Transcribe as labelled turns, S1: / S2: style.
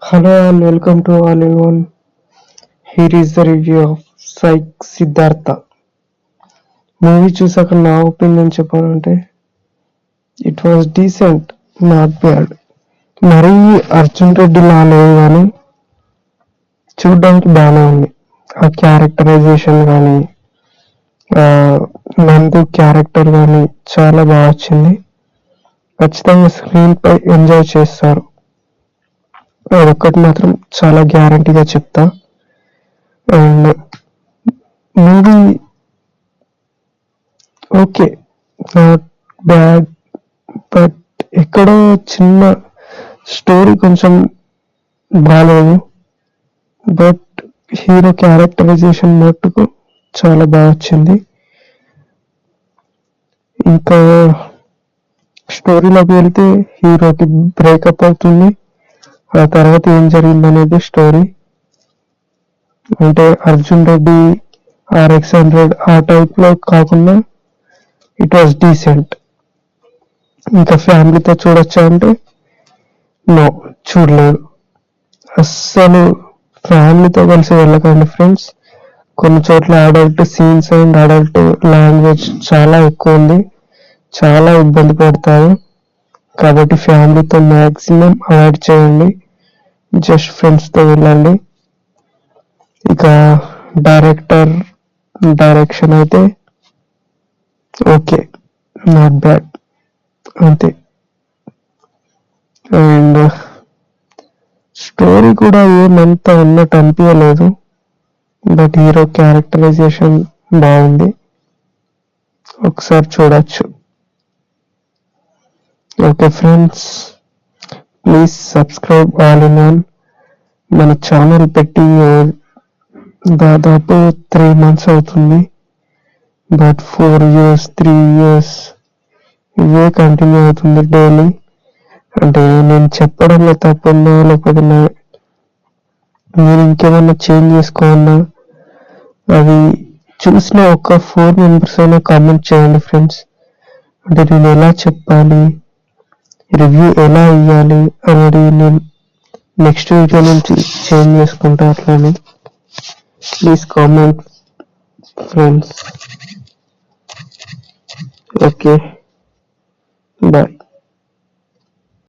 S1: Hello and welcome to all everyone. Here is the review of Psych Siddhartha. Movie చూసాక నా opinion చెప్పాలంటే it was decent, not bad. మరీ అర్జున్ రెడ్డి లా లేదు కానీ చూడడానికి బాగానే ఉంది. ఆ క్యారెక్టరైజేషన్ కానీ నందు క్యారెక్టర్ కానీ చాలా బాగా వచ్చింది. ఖచ్చితంగా స్క్రీన్ పై ఎంజాయ్ చేస్తారు. అదొక్కటి మాత్రం చాలా గ్యారంటీగా చెప్తా. And movie okay, not bad, but ఎక్కడో చిన్న స్టోరీ కొంచెం బాగాలేదు. బట్ హీరో క్యారెక్టరైజేషన్ మట్టుకు చాలా బాగా వచ్చింది. ఇంకా స్టోరీలోకి వెళ్తే హీరోకి బ్రేకప్ అవుతుంది. ఆ తర్వాత ఏం జరిగిందనేది స్టోరీ. అంటే అర్జున్ రెడ్డి, RX-100 ఆ టైప్లో కాకుండా ఇట్ వాస్ డీసెంట్. ఇంకా ఫ్యామిలీతో చూడొచ్చా అంటే నో, చూడలేదు. అస్సలు ఫ్యామిలీతో కలిసి వెళ్ళకండి ఫ్రెండ్స్. కొన్ని చోట్ల adult scenes and adult language చాలా ఎక్కువ ఉంది, చాలా ఇబ్బంది పెడతారు. కాబట్టి ఫ్యామిలీతో మ్యాక్సిమం అవాయిడ్ చేయండి, జస్ట్ ఫ్రెండ్స్తో వెళ్ళండి. ఇక డైరెక్షన్ అయితే ఓకే, నాట్ బ్యాడ్ అంతే. అండ్ స్టోరీ కూడా ఏమంతా ఉన్నట్టు అనిపించలేదు. బట్ హీరో క్యారెక్టరైజేషన్ బాగుంది, ఒకసారి చూడొచ్చు. Okay friends, please subscribe all in one. మన ఛానల్ పెట్టి దాదాపు 3 months అవుతుంది. బట్ 4 years 3 years ఇవే కంటిన్యూ అవుతుంది డైలీ. అంటే నేను చెప్పడంలో తప్పున్నా, లేకపోతే నేను ఇంకేమన్నా చేంజ్ చేసుకోవాలన్నా అది చూసిన ఒక 4 members అయినా కామెంట్ చేయండి ఫ్రెండ్స్. అంటే నేను ఎలా చెప్పాలి, రివ్యూ ఎలా ఇవ్వాలి అనేది నేను నెక్స్ట్ వీడియో నుంచి చేంజ్ చేసుకుంటా. అట్లానే please comment friends. Okay, bye.